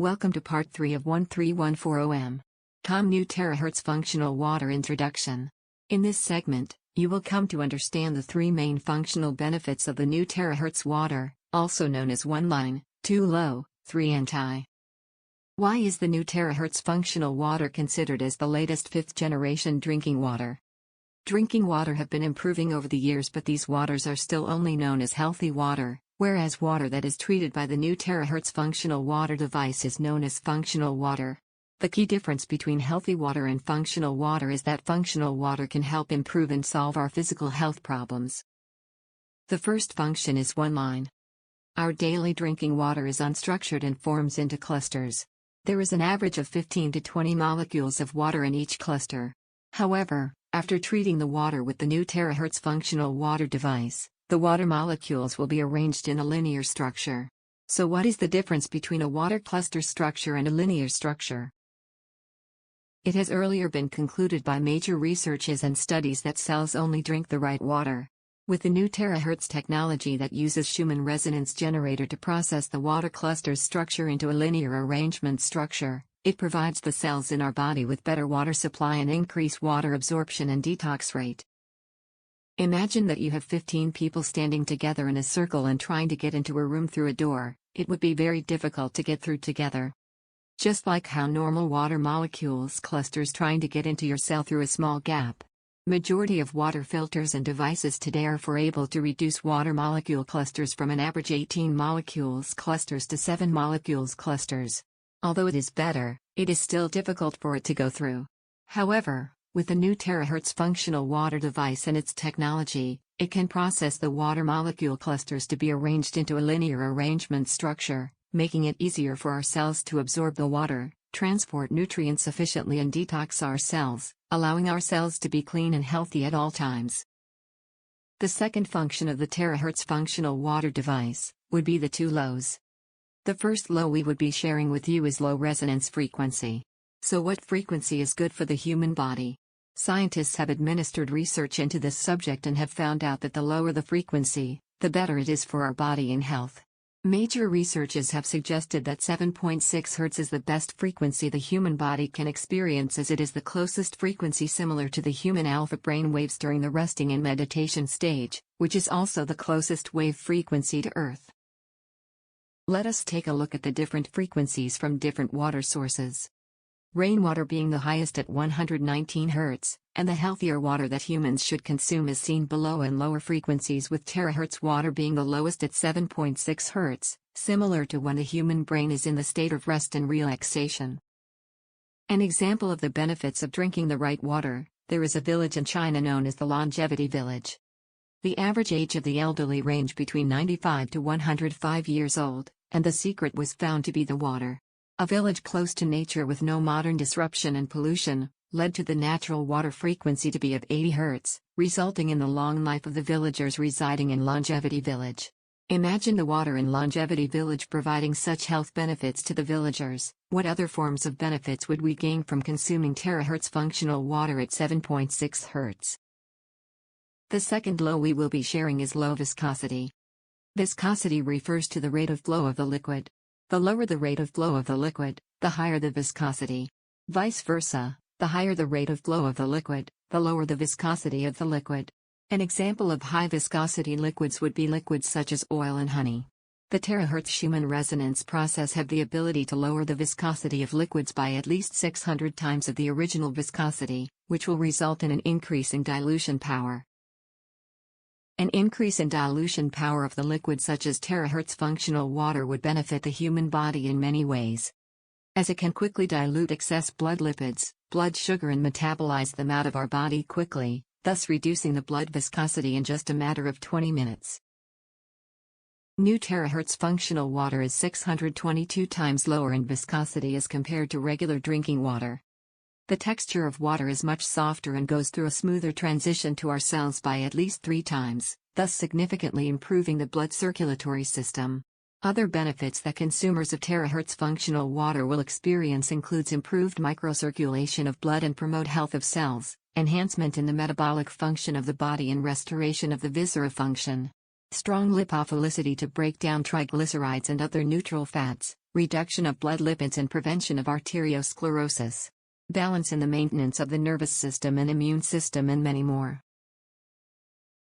Welcome to Part 3 of 13140M. New Terahertz Functional Water Introduction. In this segment, you will come to understand the three main functional benefits of the new Terahertz water, also known as 1 line, 2 low, 3 anti. Why is the new Terahertz Functional Water considered as the latest 5th generation drinking water? Drinking water have been improving over the years, but these waters are still only known as healthy water, whereas water that is treated by the new Terahertz Functional Water device is known as functional water. The key difference between healthy water and functional water is that functional water can help improve and solve our physical health problems. The first function is 1 line. Our daily drinking water is unstructured and forms into clusters. There is an average of 15 to 20 molecules of water in each cluster. However, after treating the water with the new Terahertz Functional Water device, the water molecules will be arranged in a linear structure. So what is the difference between a water cluster structure and a linear structure? It has earlier been concluded by major researches and studies that cells only drink the right water. With the new Terahertz technology that uses Schumann resonance generator to process the water cluster's structure into a linear arrangement structure, it provides the cells in our body with better water supply and increased water absorption and detox rate. Imagine that you have 15 people standing together in a circle and trying to get into a room through a door. It would be very difficult to get through together. Just like how normal water molecules clusters trying to get into your cell through a small gap. Majority of water filters and devices today are able to reduce water molecule clusters from an average 18 molecules clusters to 7 molecules clusters. Although it is better, it is still difficult for it to go through. However, with the new Terahertz Functional Water device and its technology, it can process the water molecule clusters to be arranged into a linear arrangement structure, making it easier for our cells to absorb the water, transport nutrients efficiently and detox our cells, allowing our cells to be clean and healthy at all times. The second function of the Terahertz Functional Water device would be the 2 lows. The first low we would be sharing with you is low resonance frequency. So what frequency is good for the human body? Scientists have administered research into this subject and have found out that the lower the frequency, the better it is for our body and health. Major researches have suggested that 7.6 Hz is the best frequency the human body can experience, as it is the closest frequency similar to the human alpha brain waves during the resting and meditation stage, which is also the closest wave frequency to Earth. Let us take a look at the different frequencies from different water sources. Rainwater being the highest at 119 Hz, and the healthier water that humans should consume is seen below, and lower frequencies with Terahertz water being the lowest at 7.6 Hz, similar to when the human brain is in the state of rest and relaxation. An example of the benefits of drinking the right water, there is a village in China known as the Longevity Village. The average age of the elderly range between 95 to 105 years old, and the secret was found to be the water. A village close to nature with no modern disruption and pollution, led to the natural water frequency to be of 80 Hz, resulting in the long life of the villagers residing in Longevity Village. Imagine the water in Longevity Village providing such health benefits to the villagers. What other forms of benefits would we gain from consuming Terahertz Functional Water at 7.6 Hz? The second low we will be sharing is low viscosity. Viscosity refers to the rate of flow of the liquid. The lower the rate of flow of the liquid, the higher the viscosity. Vice versa, the higher the rate of flow of the liquid, the lower the viscosity of the liquid. An example of high viscosity liquids would be liquids such as oil and honey. The Terahertz Schumann resonance process have the ability to lower the viscosity of liquids by at least 600 times of the original viscosity, which will result in an increase in dilution power. An increase in dilution power of the liquid such as Terahertz Functional Water would benefit the human body in many ways. As it can quickly dilute excess blood lipids, blood sugar, and metabolize them out of our body quickly, thus reducing the blood viscosity in just a matter of 20 minutes. New Terahertz Functional Water is 622 times lower in viscosity as compared to regular drinking water. The texture of water is much softer and goes through a smoother transition to our cells by at least 3 times, thus significantly improving the blood circulatory system. Other benefits that consumers of Terahertz Functional Water will experience includes improved microcirculation of blood and promote health of cells, enhancement in the metabolic function of the body and restoration of the viscera function. Strong lipophilicity to break down triglycerides and other neutral fats, reduction of blood lipids and prevention of arteriosclerosis, balance in the maintenance of the nervous system and immune system, and many more.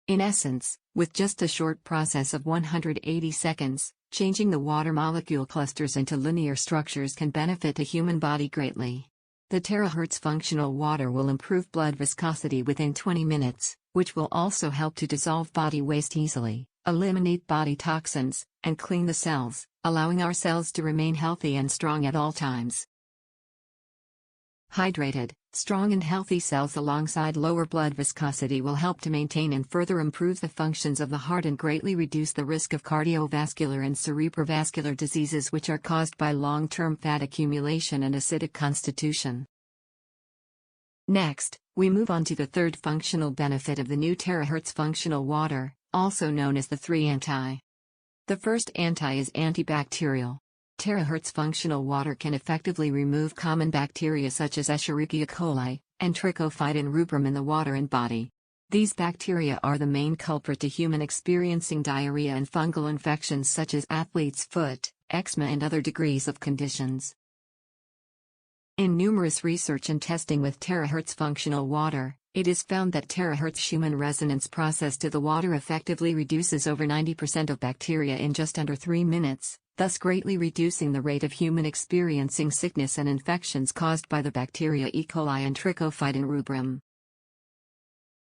In essence, with just a short process of 180 seconds, changing the water molecule clusters into linear structures can benefit the human body greatly. The Terahertz Functional Water will improve blood viscosity within 20 minutes, which will also help to dissolve body waste easily, eliminate body toxins, and clean the cells, allowing our cells to remain healthy and strong at all times. Hydrated, strong and healthy cells alongside lower blood viscosity will help to maintain and further improve the functions of the heart and greatly reduce the risk of cardiovascular and cerebrovascular diseases which are caused by long-term fat accumulation and acidic constitution. Next, we move on to the third functional benefit of the new Terahertz Functional Water, also known as the 3 anti. The first anti is antibacterial. Terahertz Functional Water can effectively remove common bacteria such as Escherichia coli and Trichophyton rubrum in the water and body. These bacteria are the main culprit to human experiencing diarrhea and fungal infections such as athlete's foot, eczema, and other degrees of conditions. In numerous research and testing with Terahertz Functional Water, it is found that Terahertz Schumann resonance process to the water effectively reduces over 90% of bacteria in just under 3 minutes, thus greatly reducing the rate of human experiencing sickness and infections caused by the bacteria E. coli and Trichophyton rubrum.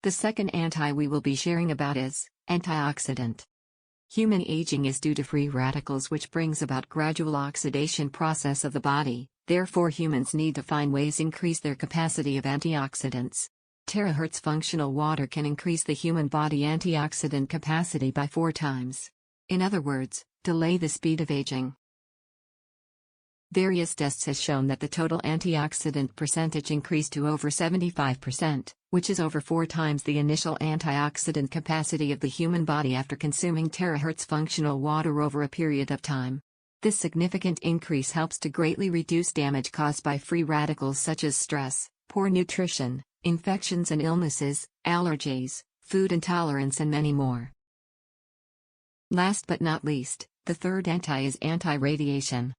The second anti we will be sharing about is antioxidant. Human aging is due to free radicals, which brings about gradual oxidation process of the body. Therefore, humans need to find ways to increase their capacity of antioxidants. Terahertz Functional Water can increase the human body antioxidant capacity by 4 times. In other words, delay the speed of aging. Various tests has shown that the total antioxidant percentage increased to over 75%, which is over 4 times the initial antioxidant capacity of the human body after consuming Terahertz Functional Water over a period of time. This significant increase helps to greatly reduce damage caused by free radicals such as stress, poor nutrition, infections and illnesses, allergies, food intolerance, and many more. Last but not least, the third anti is anti-radiation.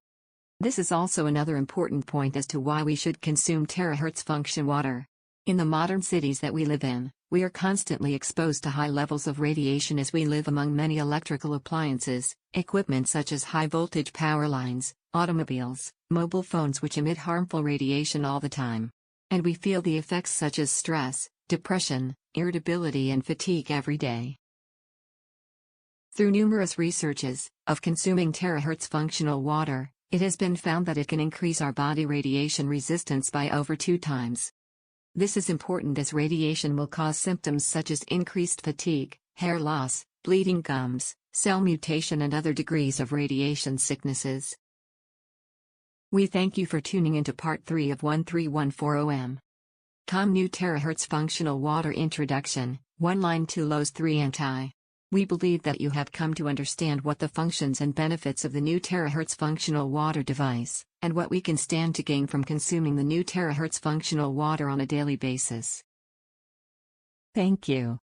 This is also another important point as to why we should consume Terahertz Function Water. In the modern cities that we live in, we are constantly exposed to high levels of radiation as we live among many electrical appliances, equipment such as high-voltage power lines, automobiles, mobile phones which emit harmful radiation all the time. And we feel the effects such as stress, depression, irritability, and fatigue every day. Through numerous researches of consuming Terahertz Functional Water, it has been found that it can increase our body radiation resistance by over 2 times. This is important as radiation will cause symptoms such as increased fatigue, hair loss, bleeding gums, cell mutation, and other degrees of radiation sicknesses. We thank you for tuning into Part 3 of 13140M. New Terahertz Functional Water Introduction, 1 line 2 lows 3 anti. We believe that you have come to understand what the functions and benefits of the new Terahertz Functional Water device, and what we can stand to gain from consuming the new Terahertz Functional Water on a daily basis. Thank you.